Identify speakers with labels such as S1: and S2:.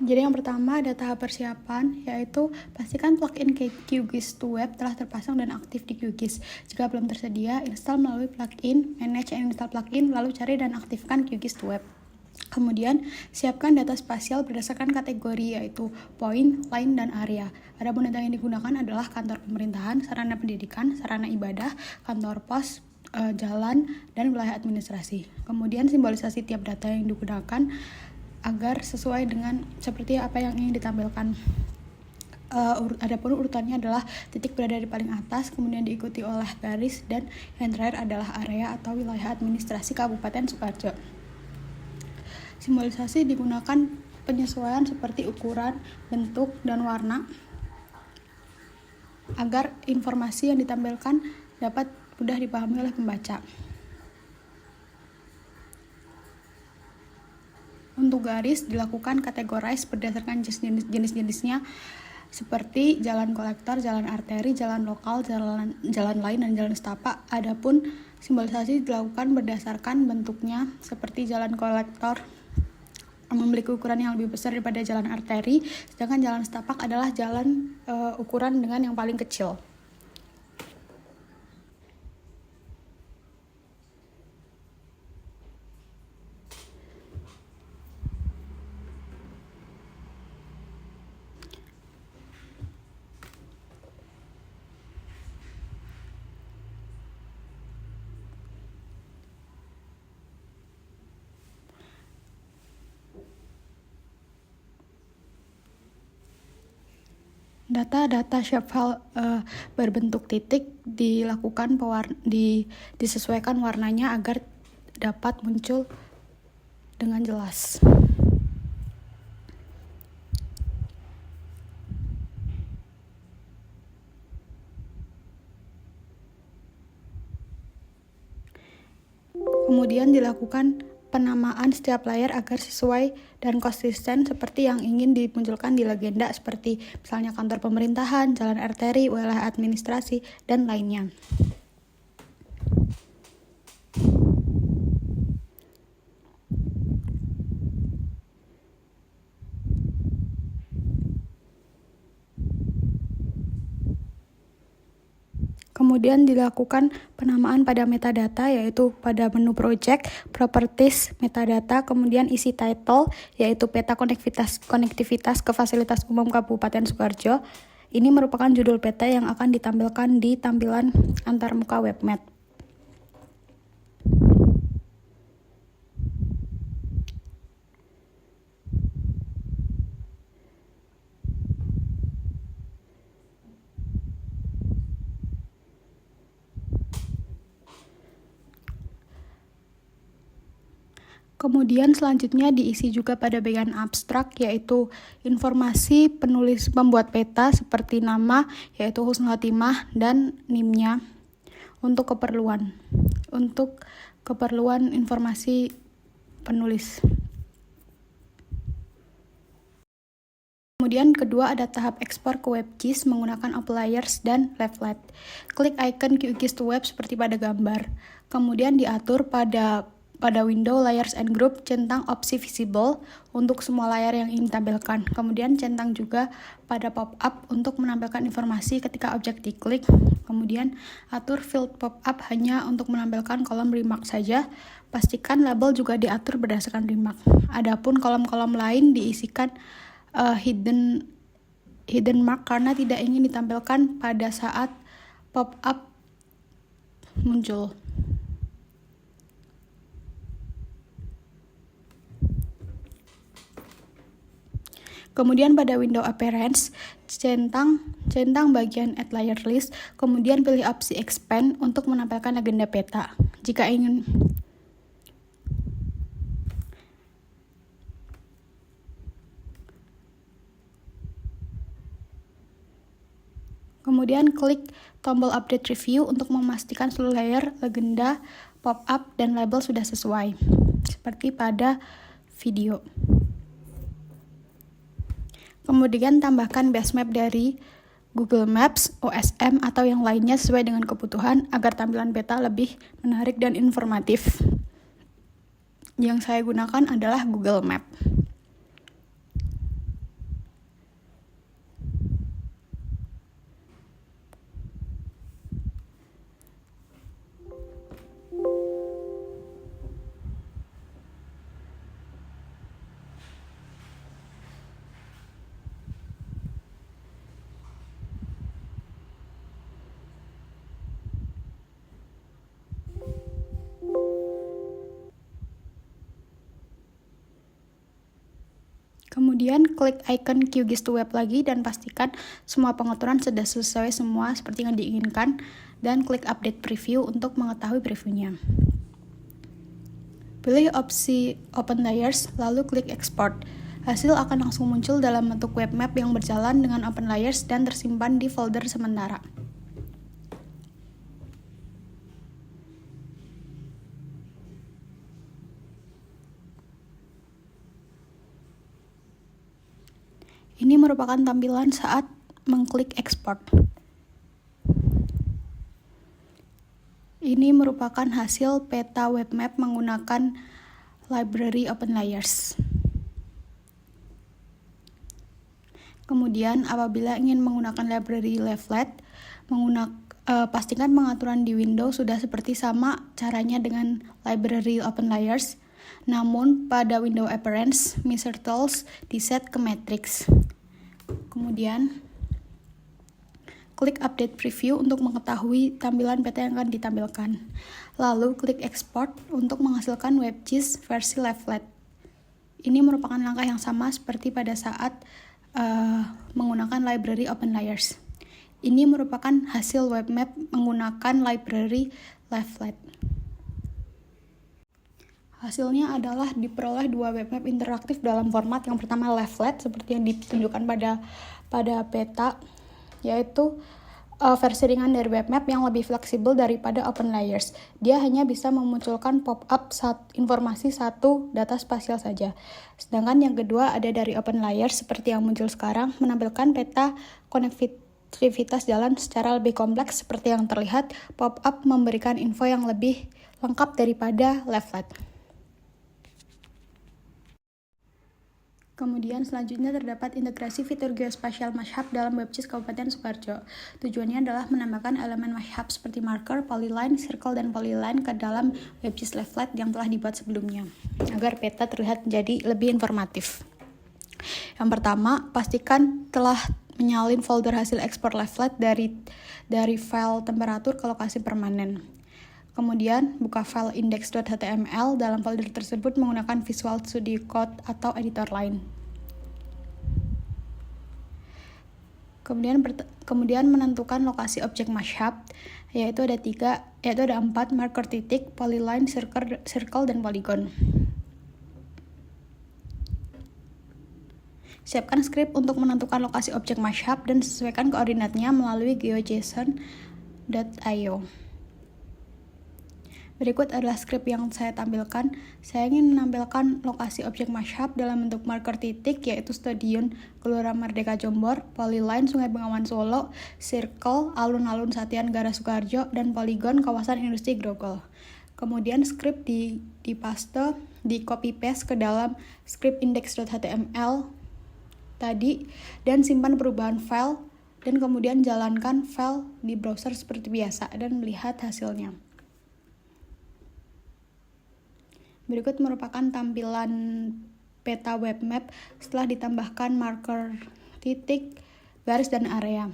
S1: Jadi yang pertama ada tahap persiapan, yaitu pastikan plugin QGIS to Web telah terpasang dan aktif di QGIS. Jika belum tersedia, install melalui plugin, manage and install plugin, lalu cari dan aktifkan QGIS to Web. Kemudian, siapkan data spasial berdasarkan kategori, yaitu point, line, dan area. Adapun data yang digunakan adalah kantor pemerintahan, sarana pendidikan, sarana ibadah, kantor pos, jalan, dan wilayah administrasi. Kemudian, simbolisasi tiap data yang digunakan agar sesuai dengan seperti apa yang ingin ditampilkan. Adapun urutannya adalah titik berada di paling atas, kemudian diikuti oleh garis, dan yang terakhir adalah area atau wilayah administrasi Kabupaten Sukoharjo. Simbolisasi digunakan penyesuaian seperti ukuran, bentuk, dan warna agar informasi yang ditampilkan dapat mudah dipahami oleh pembaca. Untuk garis dilakukan categorize berdasarkan jenis-jenisnya seperti jalan kolektor, jalan arteri, jalan lokal, jalan lain, dan jalan setapak. Adapun simbolisasi dilakukan berdasarkan bentuknya seperti jalan kolektor memiliki ukuran yang lebih besar daripada jalan arteri, sedangkan jalan setapak adalah jalan ukuran dengan yang paling kecil. Data shapefile berbentuk titik dilakukan disesuaikan warnanya agar dapat muncul dengan jelas. Kemudian dilakukan penamaan setiap layar agar sesuai dan konsisten seperti yang ingin dimunculkan di legenda, seperti misalnya kantor pemerintahan, jalan arteri, wilayah administrasi, dan lainnya. Kemudian dilakukan penamaan pada metadata, yaitu pada menu project, properties, metadata, kemudian isi title, yaitu peta konektivitas ke fasilitas umum Kabupaten Sukoharjo. Ini merupakan judul peta yang akan ditampilkan di tampilan antarmuka WebMed. Kemudian selanjutnya diisi juga pada bagian abstrak, yaitu informasi penulis pembuat peta seperti nama, yaitu Husnul Khotimah, dan NIM-nya untuk keperluan informasi penulis. Kemudian kedua ada tahap ekspor ke WebGIS menggunakan outliers dan leaflet. Klik icon QGIS to Web seperti pada gambar. Kemudian diatur pada window layers and group, centang opsi visible untuk semua layar yang ingin ditampilkan. Kemudian centang juga pada pop-up untuk menampilkan informasi ketika objek diklik. Kemudian atur field pop-up hanya untuk menampilkan kolom remark saja. Pastikan label juga diatur berdasarkan remark. Adapun kolom-kolom lain diisikan hidden mark karena tidak ingin ditampilkan pada saat pop-up muncul. Kemudian pada window appearance, centang bagian add layer list, kemudian pilih opsi expand untuk menampilkan legenda peta. Jika ingin Kemudian klik tombol update review untuk memastikan seluruh layer, legenda, pop-up, dan label sudah sesuai, seperti pada video. Kemudian tambahkan base map dari Google Maps, OSM, atau yang lainnya sesuai dengan kebutuhan agar tampilan peta lebih menarik dan informatif. Yang saya gunakan adalah Google Map. Kemudian klik icon QGIS to Web lagi dan pastikan semua pengaturan sudah sesuai semua seperti yang diinginkan, dan klik update preview untuk mengetahui previewnya. Pilih opsi Open Layers, lalu klik Export. Hasil akan langsung muncul dalam bentuk web map yang berjalan dengan Open Layers dan tersimpan di folder sementara. Ini merupakan tampilan saat mengklik export. Ini merupakan hasil peta web map menggunakan library Open Layers. Kemudian, apabila ingin menggunakan library Leaflet, pastikan pengaturan di Windows sudah seperti sama caranya dengan library Open Layers. Namun, pada window appearance, Mr. Tools diset ke matrix. Kemudian, klik update preview untuk mengetahui tampilan peta yang akan ditampilkan. Lalu, klik export untuk menghasilkan WebGIS versi Leaflet. Ini merupakan langkah yang sama seperti pada saat menggunakan library Open Layers. Ini merupakan hasil web map menggunakan library Leaflet. Hasilnya adalah diperoleh dua web map interaktif dalam format yang pertama Leaflet seperti yang ditunjukkan pada peta, yaitu versi ringan dari web map yang lebih fleksibel daripada Open Layers. Dia hanya bisa memunculkan pop-up informasi satu data spasial saja. Sedangkan yang kedua ada dari Open Layers seperti yang muncul sekarang, menampilkan peta konektivitas jalan secara lebih kompleks seperti yang terlihat. Pop-up memberikan info yang lebih lengkap daripada Leaflet. Kemudian selanjutnya terdapat integrasi fitur geospatial mashup dalam WebGIS Kabupaten Sukoharjo. Tujuannya adalah menambahkan elemen mashup seperti marker, polyline, circle, dan polyline ke dalam WebGIS Leaflet yang telah dibuat sebelumnya, agar peta terlihat menjadi lebih informatif. Yang pertama, pastikan telah menyalin folder hasil ekspor Leaflet dari file temperatur ke lokasi permanen. Kemudian, buka file index.html dalam folder tersebut menggunakan Visual Studio Code atau editor lain. Kemudian menentukan lokasi objek mashup, yaitu ada 4 marker titik, polyline, circle, dan polygon. Siapkan skrip untuk menentukan lokasi objek mashup dan sesuaikan koordinatnya melalui geojson.io. Berikut adalah skrip yang saya tampilkan. Saya ingin menampilkan lokasi objek mashup dalam bentuk marker titik, yaitu Stadion Gelora Merdeka Jombor, polyline Sungai Bengawan Solo, circle alun-alun Satya Negara Sukoharjo, dan polygon kawasan industri Grogol. Kemudian skrip di copy paste ke dalam skrip index.html tadi, dan simpan perubahan file, dan kemudian jalankan file di browser seperti biasa dan melihat hasilnya. Berikut merupakan tampilan peta web map setelah ditambahkan marker titik, garis, dan area.